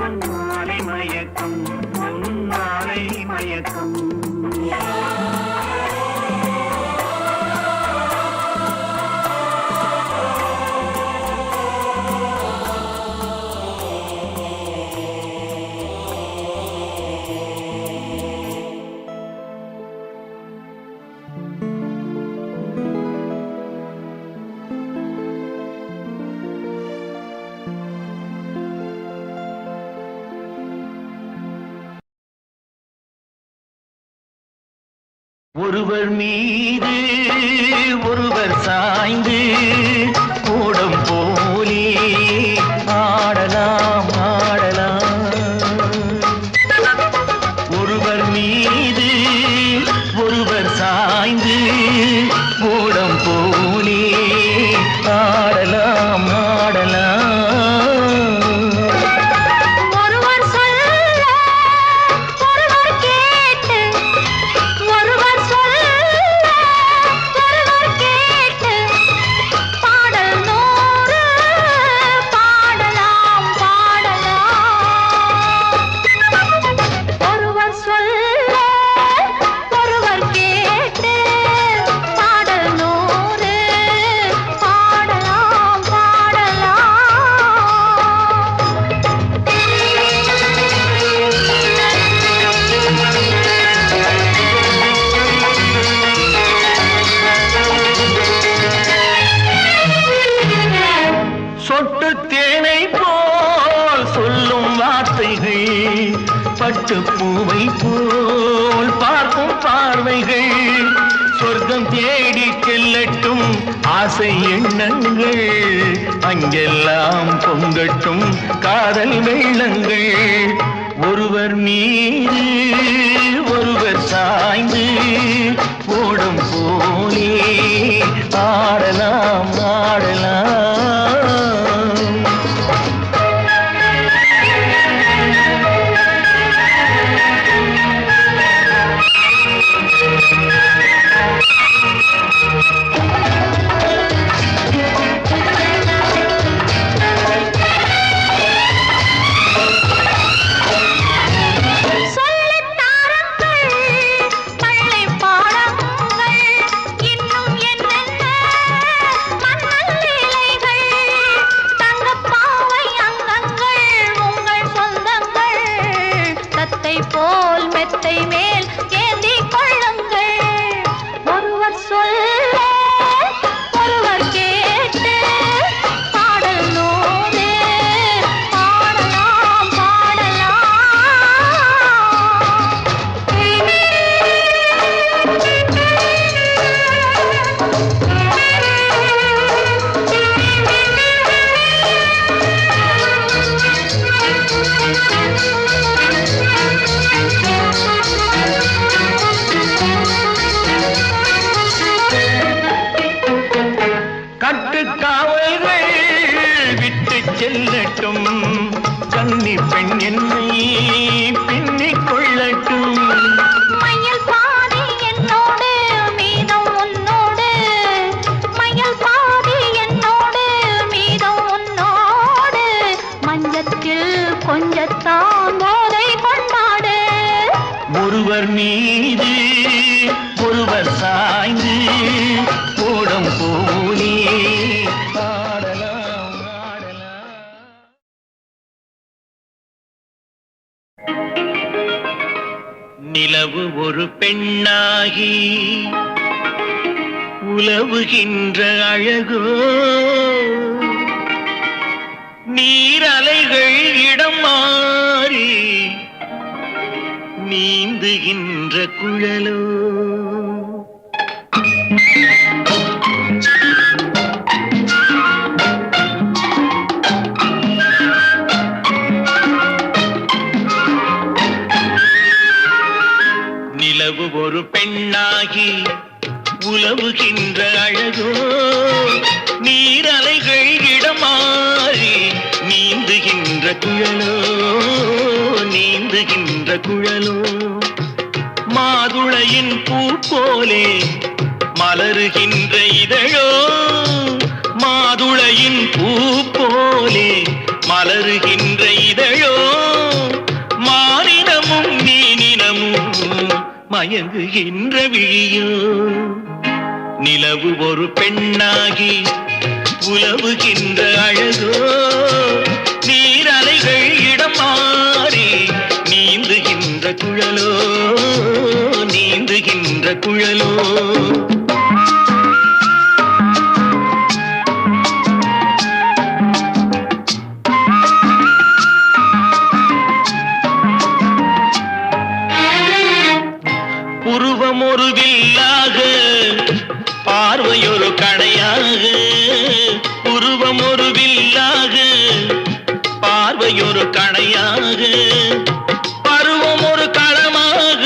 பொன்மாலை மயக்கம் பொன்மாலை மயக்கம் ஒருவர் மீது ஒருவர் சாய்ந்து கூடம் போலே ஆடலாம் ஆடலாம். ஒருவர் மீது ஒருவர் சாய்ந்து கூடம் போலே ஆடலாம் ஆடலாம். பட்டு பூவை போல் பார்க்கும் பார்வைகள் சொர்க்கம் தேடி செல்லட்டும் ஆசை எண்ணங்கள் அங்கெல்லாம் பொங்கட்டும் காதல் வெள்ளங்கள். ஒருவர் மீது ஒருவர் சாய்ந்து ஓடும் போலே ஆடலாம் ஆடலாம். செல்லட்டும் கன்னி பெண் என்னை பின்னிக் கொள்ளட்டும். மயில் பாதி என்னோடு மீதம் உன்னோடு மயில் பாதி என்னோடு மீதம் உன்னோடு மஞ்சத்தில் கொஞ்சத்தான் போதை கொண்டாடு. ஒருவர் மீது ஒருவர் சாய்ந்து கூடம் போலே நிலவு ஒரு பெண்ணாகி உலவுகின்ற அழகோ நீரலைகள் இடம் மாறி நீந்துகின்ற குழலோ. நிலவு ஒரு பெண்ணாகி உலவுகின்ற அழகோ நீரலைகள் இடமாறி நீந்துகின்ற குழலோ நீந்துகின்ற குழலோ. மாதுளையின் பூ போலே மலருகின்ற இதழோ மாதுளையின் பூ போலே மலருகின்ற இதழோ மயங்குகின்ற விழியோ நிலவு ஒரு பெண்ணாகி உலவுகின்ற அழகோ நீரலைகள் இடம் மாறி நீந்துகின்ற குழலோ நீந்துகின்ற குழலோ உருவம் ஒரு வில்லாக பார்வையொரு கணையாக உருவம் ஒரு வில்லாக பார்வையொரு கணையாக பருவம் ஒரு களமாக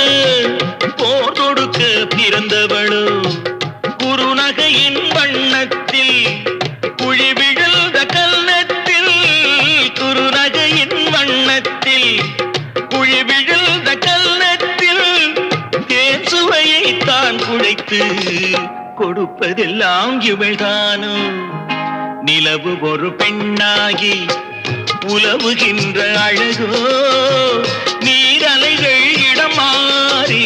போர் தொடுக்க பிறந்தவளோ குறுநகையின் வண்ணத்தில் குழி விழுந்த கல்நத்தில் குறுநகையின் வண்ணத்தில் குழி விழுந்த கல்நத்தில் தேன் சுவையை தான் குழைத்து கொடுப்பதெல்லாம் இவள்தானோ நிலவு ஒரு பெண்ணாகி உலவுகின்ற அழகோ நீரலைகள் இடம் மாறி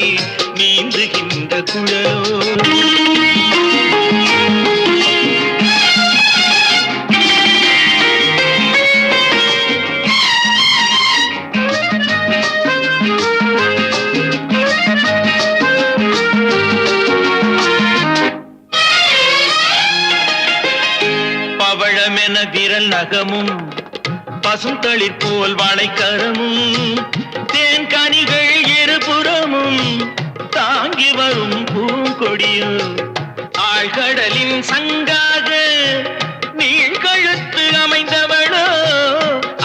நீந்துகின்ற குழலோ பவழமென விரல் நகமும் பசுந்தளிர் போல் வாழைக்கரமும் தேன் கனிகள் இருபுறமும் தாங்கி வரும் பூங்கொடியோ ஆழ்கடலின் சங்காக நீழ்கழுத்து அமைந்தவளோ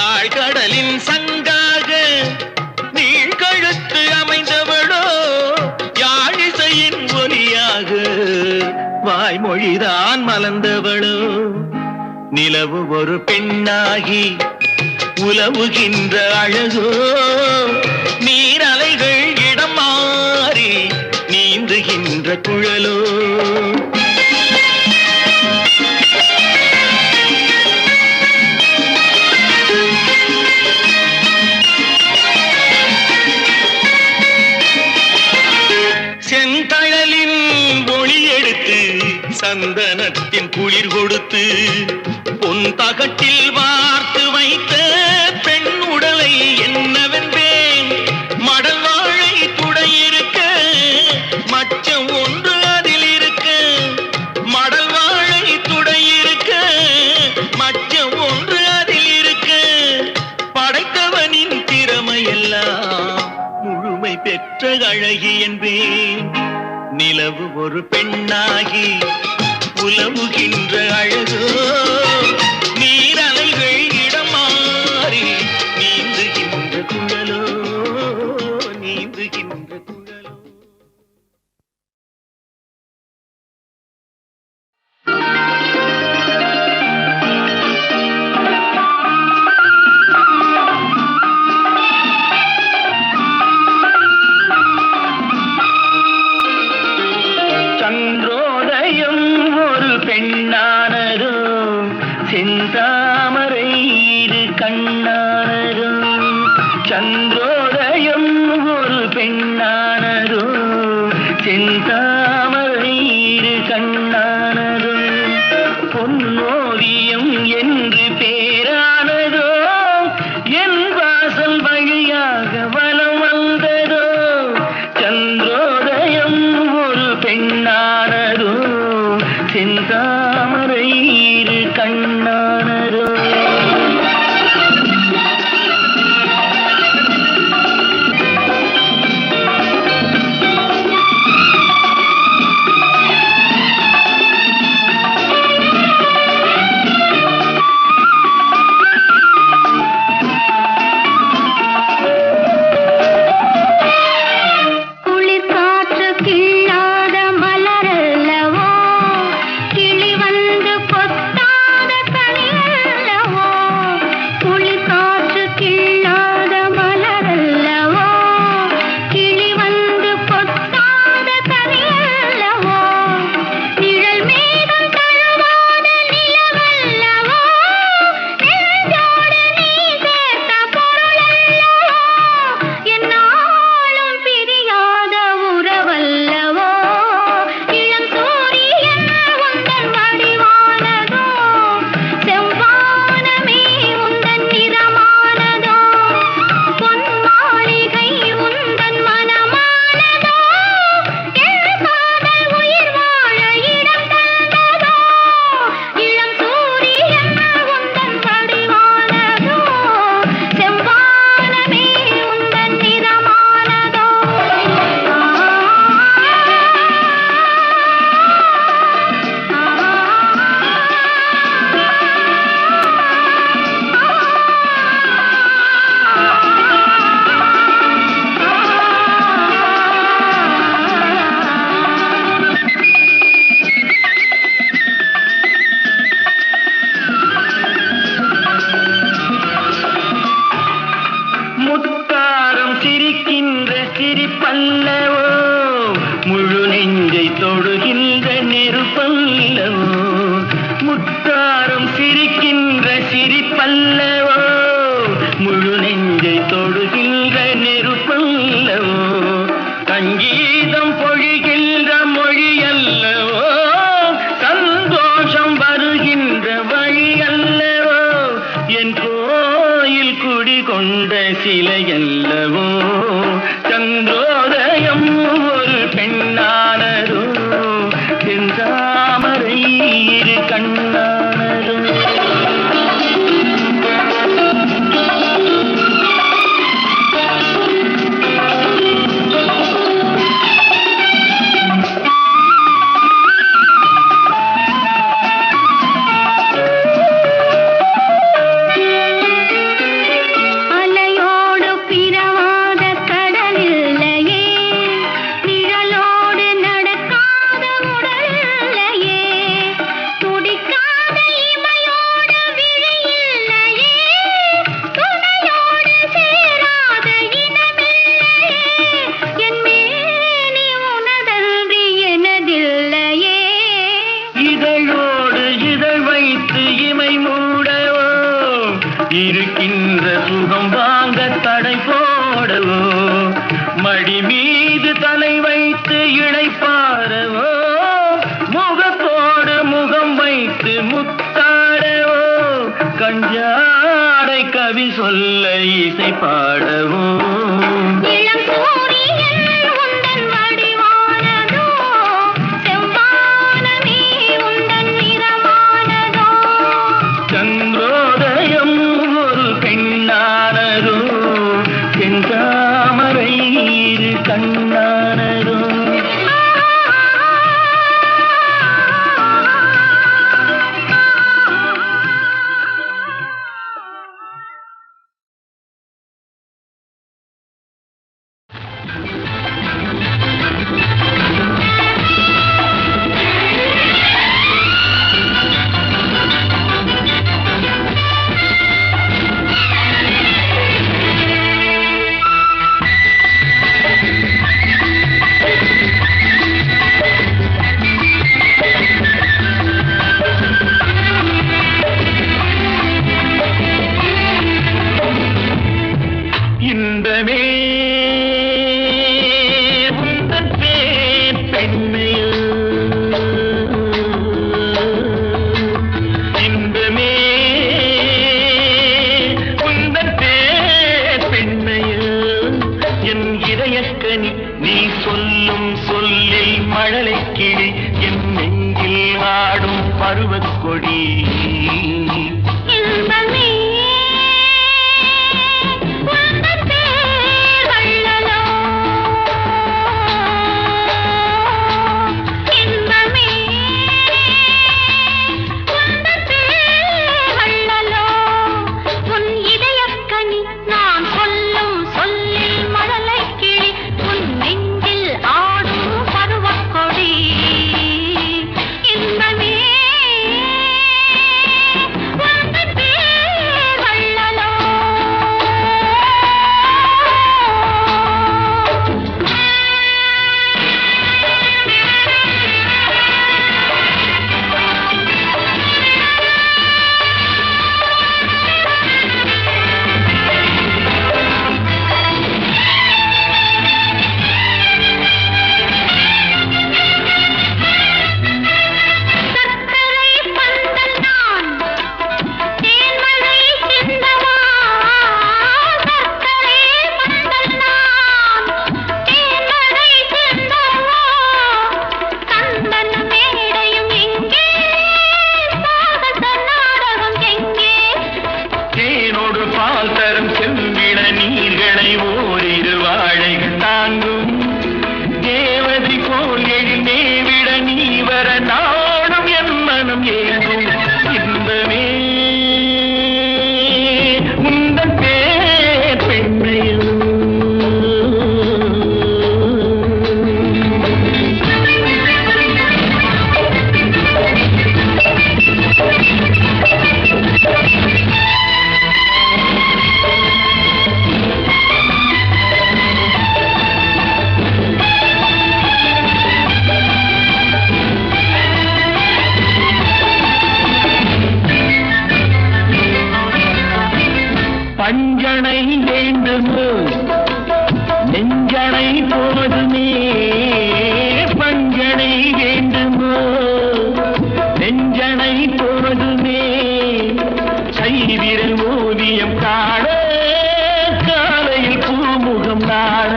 ஆழ்கடலின் சங்காக நீழ்கழுத்து அமைந்தவளோ யாழிசையின் ஒலியாக வாய்மொழிதான் மலர்ந்தவளோ நிலவு ஒரு பெண்ணாகி உலவுகின்ற அழகோ நீரலைகள் இடம் மாறி நீந்துகின்ற குழலோ செந்தழலின் ஒளி எடுத்து சந்தனத்தின் குளிர் கொடுத்து பொன் தகட்டில் வார்த்து வைத்த பெண் உடலை என்னவென்பேன் மடல் வாழை துடையிருக்க மச்சம் ஒன்று அதில் இருக்க மடல் வாழை துடையிருக்க மச்சம் ஒன்று அதில் இருக்க படைத்தவனின் திறமையெல்லாம் முழுமை பெற்ற அழகி என்பேன் நிலவு ஒரு பெண்ணாகி உலவுகின்ற அழகோ நீரலைகள் இடம் மாறி நீந்துகின்ற குழலோ நீந்துகின்ற குழலோ சந்திரோதயம் ஒரு பெண்ணானதோ செந்தாமரை இரு கண்ணானதோ சந்திரோதயம் ஒரு பெண்ணானதோ செந்தாமரை இரு கண்ணானதோ பொன்னோவியம் என்று பேரானதோ என் வாசல் வழியாக வலம் வந்ததோ சந்திரோதயம் ஒரு பெண்ணானதோ செந்தாமரை இரு கண்ணானதோ சிரிக்கின்ற சிரிப்பல்லவோ முழு நெஞ்சை தொடுகின்ற நெருப்பல்லவோ முத்தாரம் சிரிக்கின்ற சிரிப்பல்லவோ முழு நெஞ்சை தொடுகின்ற நெருப்பல்லவோ சங்கீதம் பொழிகின்ற மொழி அல்லவோ சந்தோஷம் வருகின்ற வழி அல்லவோ என் கோயில் குடிகொண்ட சிலை அல்லவோ சந்திரோதயம் ஒரு பெண்ணானதோ செந்தாமரை இரு கண்ணானதோ இருக்கின்ற சுகம் வாங்க தடை போடவோ மடி மீது தலை வைத்து இளைப்பாரவோ முகத்தோடு முகம் வைத்து முத்தாடவோ கஞ்சாடை கவி சொல்ல இசை பாடவோ சந்திரோதயம் ஒரு பெண்ணானதோ செந்தாமரை இரு கண்ணானதோ இன்பமே உந்தன் பேர் பெண்மையோ இன்பமே உந்தன் பேர் பெண்மையோ என் இதயக்கனி நீ சொல்லும் சொல்லில் மழலை கிளி என் நெஞ்சில் ஆடும் பருவக்கொடி What? வேண்டுமோ நெஞ்சனை போதுமே பஞ்சனை வேண்டுமோ நெஞ்சனை போதுமே கைவிரல் ஓவியம் காண காலையில் பூமுகம் நாட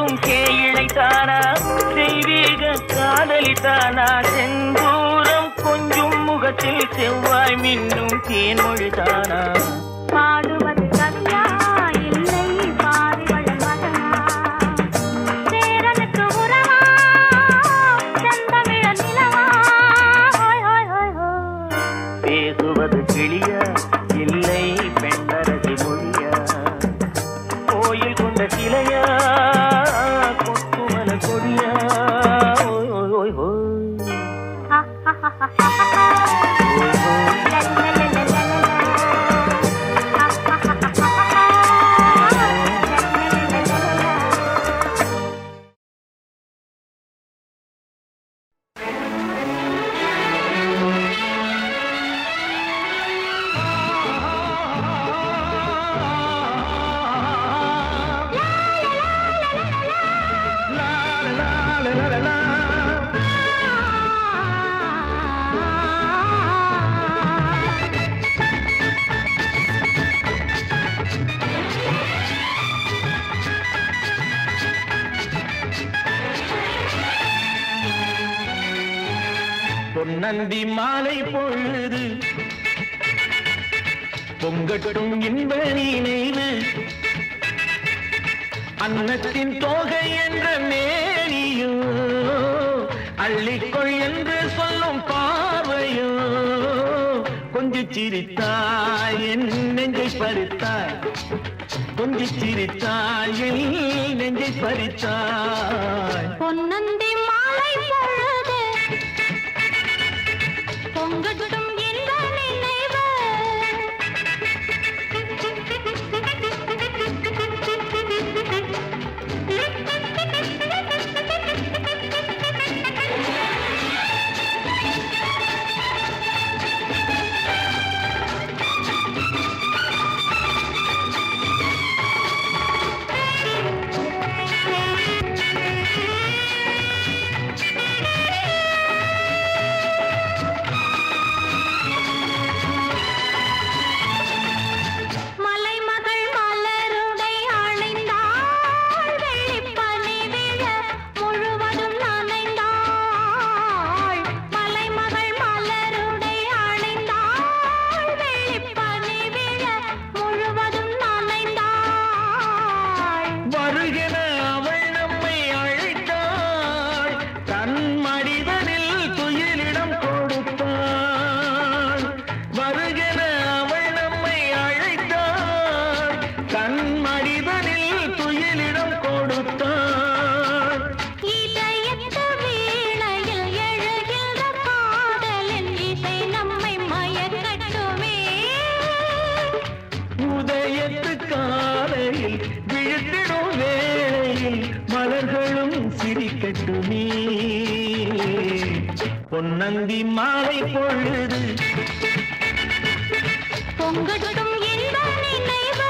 பூக்கும் கேயிழைத்தானா தெய்வீக காதலித்தானா செந்தூரம் கொஞ்சும் முகத்தில் செவ்வாய் மின்னும் தேன்மொழிதானா பாடுவது கவியா இல்லை பாரிவள் மகனா சேரனுக்கு உறவா செந்தமிழ நிலவா ஹோய் ஹோய் ஹோய் ஹோய் பேசுவது கிளியா இல்லை பெண்ணரசி மொழியா கோயில் கொண்ட சிலையா கொத்துமல கொடியா ஓய் ஓய் ஓய் ஓய் ஹா ஹா ஹா ஹா ஹா பொன்னந்தி மாலை பொழுது பொங்கட்டும் இன்ப நினைவு அன்னத்தின் தோகை என்ற மேனியோ அள்ளிக்கொள் என்று சொல்லும் பார்வையோ கொஞ்சி சிரித்தாய் என் நெஞ்சை பறித்தாய் கொஞ்சி சிரித்தாய் என் நெஞ்சை பறித்தாய் பொன்னந்தி மாலை பொழுது பொங்கட்டும் என்ற நினைவு சிரிக்கட்டுமே பொன்னந்தி மாலை பொழுது பொங்கட்டும் என்ற நினைவு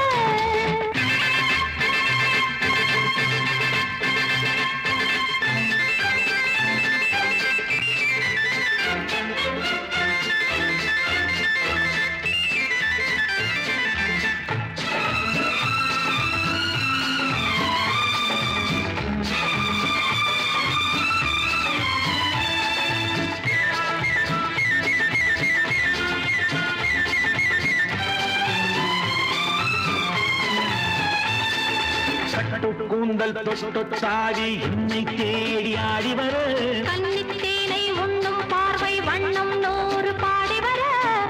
கூந்தல் தொட்டாடி என்னை தேடி ஆடி வர கன்னித்தேனை உண்ணும் பார்வை வண்ணம் நூறு பாடி வர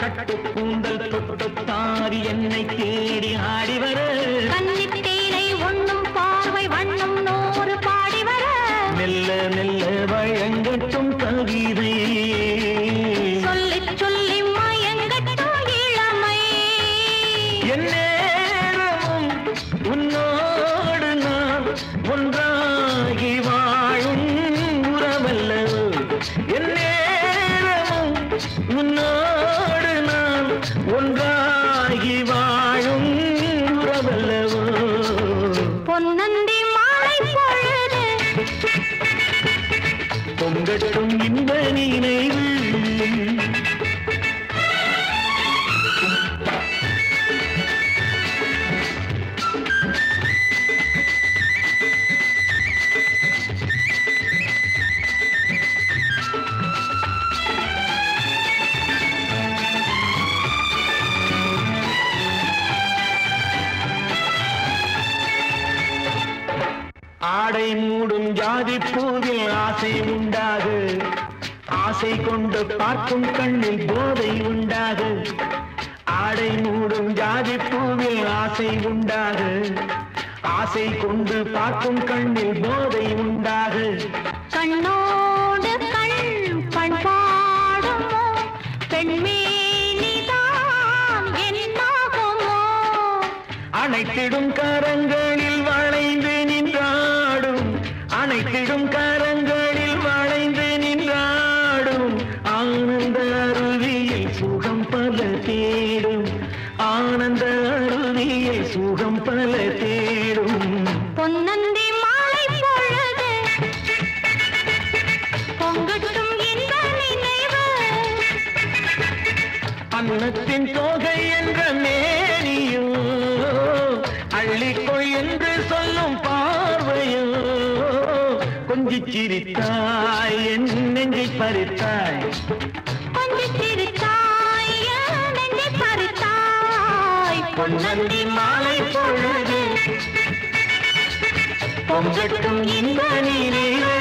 கட்டு கூந்தல் தொட்டாடி என்னை தேடி ஆடி வர கன்னித்தேனை உண்ணும் பார்வை வண்ணம் நூறு பாடி வர மெல்ல மெல்ல வழங்கட்டும் கவிதை சொல்லி சொல்லி மயங்கட்டும் இளமை எந்நேரமும் உன்னோடு நான் ஒன்றாகி வாழும் உறவல்லவோ எந்நேரமும் உன்னோடு நான் ஒன்றாகி வாழும் உறவல்லவோ பொன்னந்தி மாலை பொழுது பொங்கட்டும் இன்ப நினைவு ஆடை மூடும் ஜாதி பூவில் ஆசை உண்டாகு, ஆசை கொண்டு பார்க்கும் கண்ணில் போதை உண்டாகு. ஆடை மூடும் ஜாதி பூவில் ஆசை உண்டாகு, ஆசை கொண்டு பார்க்கும் கண்ணில் போதை உண்டாகு. கண்ணோடு கண் பண்பாடுமோ பெண்மேனிதான் என்னாகுமோ? அனைத்திடும் கரங்களில் வளைந்து நின்றாடும், அனைத்திடும் கரங்களில் வளைந்து நின்றாடும். ஆனந்த அருவியில் சுகம் பல தேடும், ஆனந்த அருவியில் சுகம் பல தேடும். பொன்னந்தி மாலை பொழுது பொங்கட்டும் இந்த நினைவு. அன்னத்தின் தோகை என்ற மேனியோ, அள்ளிக்கொள் என்று சொல்லும் பார்வையோ. கொஞ்சிச் சிரித்தாய் என் நெஞ்சை பறித்தாய், கொஞ்சம் சிரித்தாய் என் நெஞ்சை பறித்தாய். பொன்னந்தி மாலை பொழுது பொங்கட்டும் இந்த நினைவு.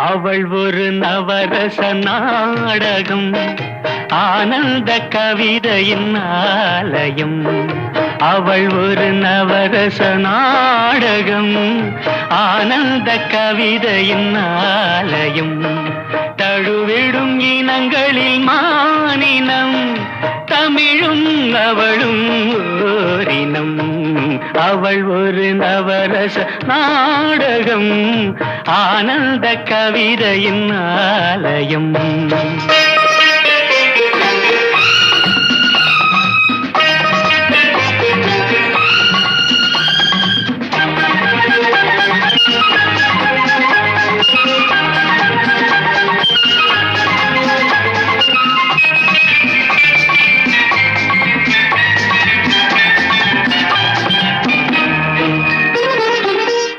அவள் ஒரு நவரச நாடகம், ஆனந்த கவிதையின் ஆலயம். அவள் ஒரு நவரச நாடகம், ஆனந்த கவிதையின் ஆலயம். தழுவிடும் இனங்களில் மானினம், தமிழும் அவளும் ஓரினம். அவள் ஒரு நவரச நாடகம், ஆனந்த கவிதையின் ஆலயம்.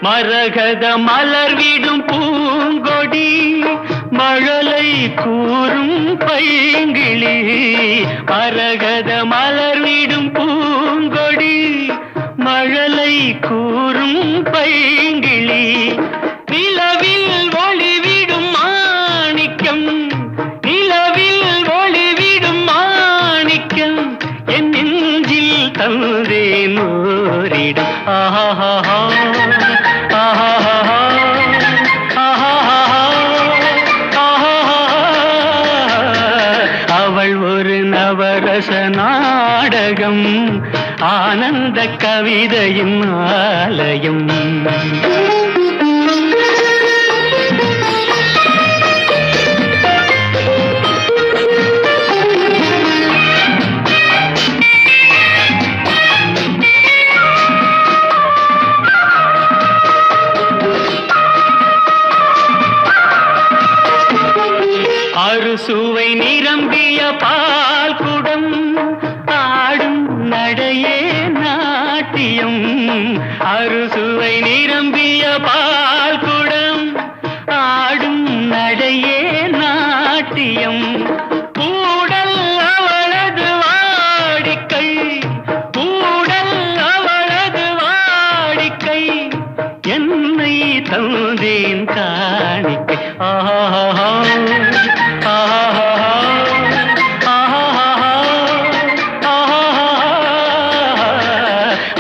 மரகத மலர்விடும் பூங்கொடி, மழலை கூறும் பைங்கிளி. மரகத மலர்விடும் பூங்கொடி, மழலை கூறும் பைங்கிளி. நிலவில் ஒளிவிடும் மாணிக்கம், நிலவில் ஒளிவிடும் மாணிக்கம். என் நெஞ்சில் தந்தேன் ஓரிடம். ஆஹா அவள் ஒரு நவரச நாடகம், ஆனந்த கவிதையின் ஆலயம். அறுசுவை நிரம்பிய பால் குடம், ஆடும் நடையே நாட்டியம். அறுசுவை நிரம்பிய பால் குடம், ஆடும் நடையே நாட்டியம். கூடல் அவளது வாடிக்கை, கூடல் அவளது வாடிக்கை. என்னை தந்தேன் காணிக்கை. ஆஹா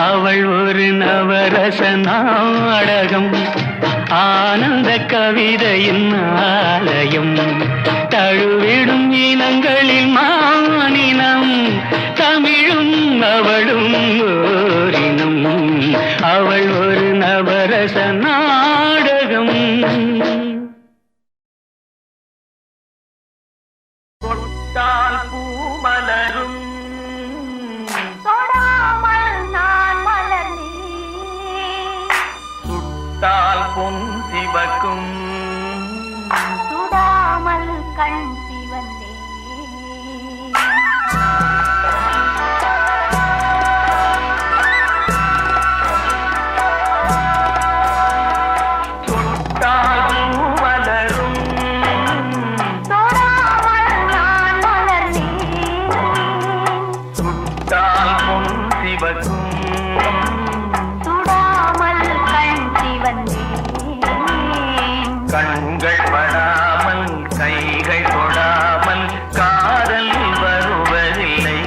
அவள் ஒரு நவரச நாடகம், ஆனந்த கவிதையின் ஆலயம். தழுவிடும் இனங்களில் மானினம், தமிழும் அவளும் ஓரினம். அவள் ஒரு நவரச நாடகம். தொட்டால் பூ மலரும், தொடாமல் பொன் சிவக்கும் சுடாமல் கண் சிவந்தே கண்கள் படாமல் கைகள் தொடாமல் காதல் வருவதில்லை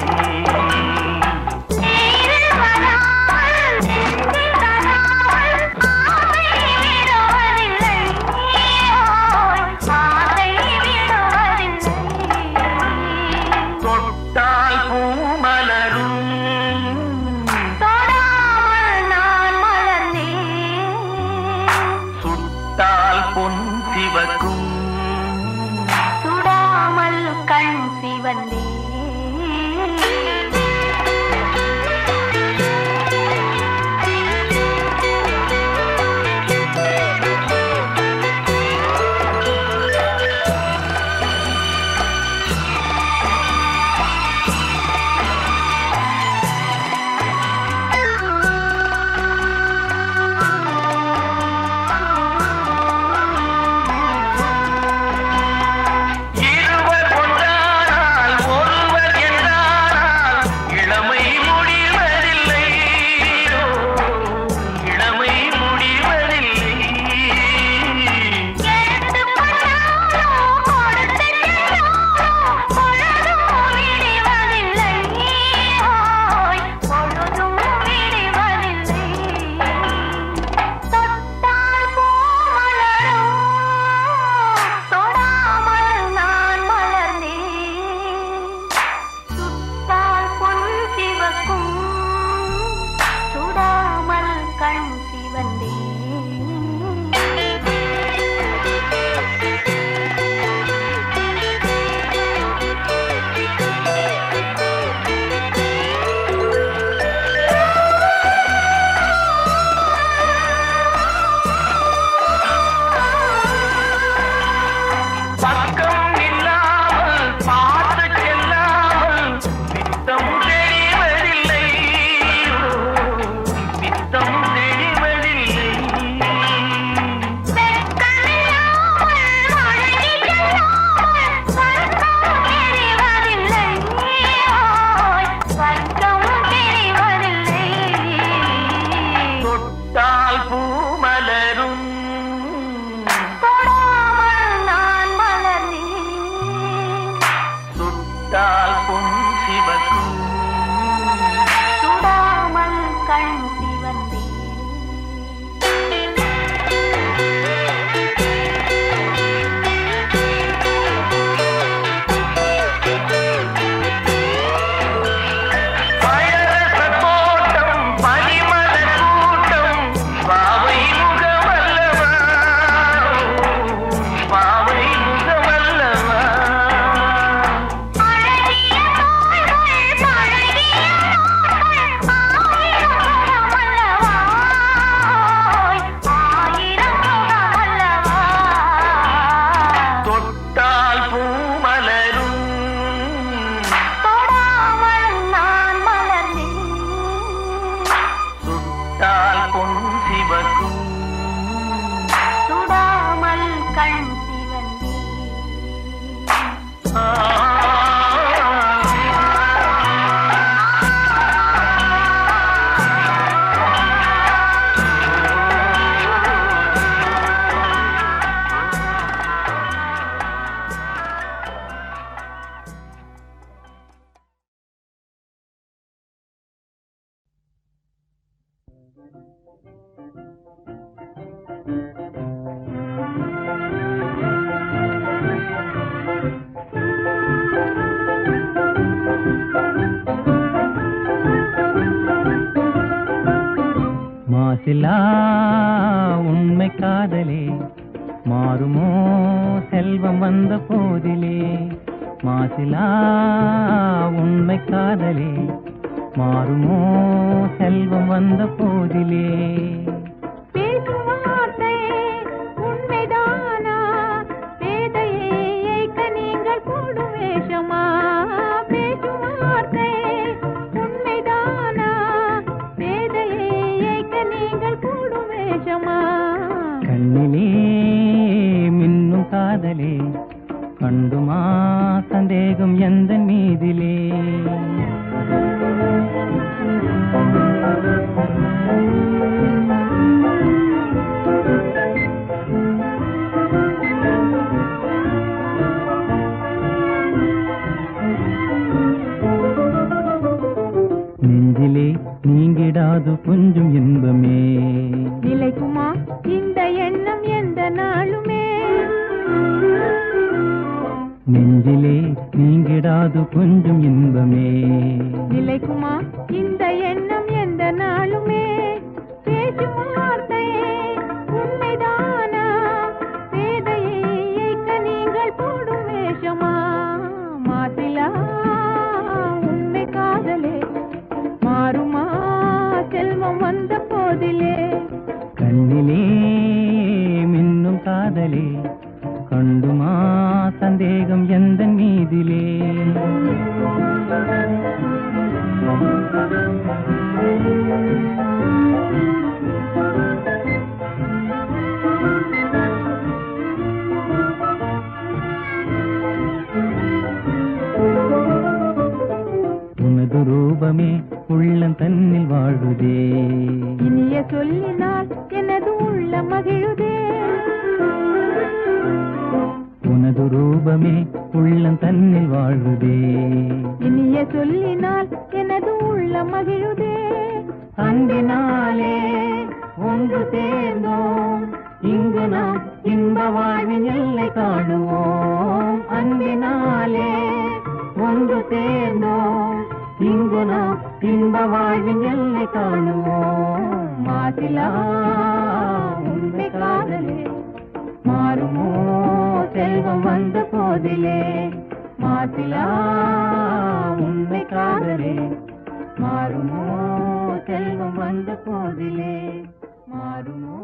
தொட்டால் பூ மலரும் சுட்டால் பொன் சிவக்கும் சுடாமல் கண் சிவந்தே மாசிலா உண்மை காதலே மாறுமோ செல்வம் வந்த போதிலே மாசிலா உண்மை காதலே மாறுமோ செல்வம் வந்த போதிலே பேசும் வார்த்தை நீங்கிடாது கொஞ்சம் இன்பமே. நிலைக்குமா இந்த எண்ணம் எந்த நாளுமே? நெஞ்சிலே நீங்கிடாது கொஞ்சம் இன்பமே. நிலைக்குமா இந்த எண்ணம் எந்த நாளுமே? பேசும் வார்த்தையே உண்மைதானா? பேதையை ஏய்க்க நீங்கள் போடும் வேஷமா? மாசிலா உண்மை காதலே மாறுமா செல்வம் வந்த போதிலே? கண்ணிலே மின்னும் காதலே கண்டுமா சந்தேகம் எந்த மீதிலே? உனது ரூபமே உள்ளம் தன்னில் வாழுதே. இனிய சொல்லினால் எனது உள்ள மகிழுதே. உனது ரூபமே உள்ளம் தன்னில் வாழுதே. இனிய சொல்லினால் எனது உள்ள மகிழுதே. அன்பினாலே ஒன்று சேர்ந்தோம் இங்கு நாம் இன்ப வாழ்வின் எல்லை காணுவோம். அன்பினாலே ஒன்று சேர்ந்தோம் இங்கு நாம் இன்ப வாழ்வின் எல்லை காணுவோம். மாசிலா உண்மை காதலே மாறுமோ செல்வம் வந்த போதிலே? மாசிலா உண்மை காதலே மாறுமோ செல்வம் வந்த போதிலே? மாறுமோ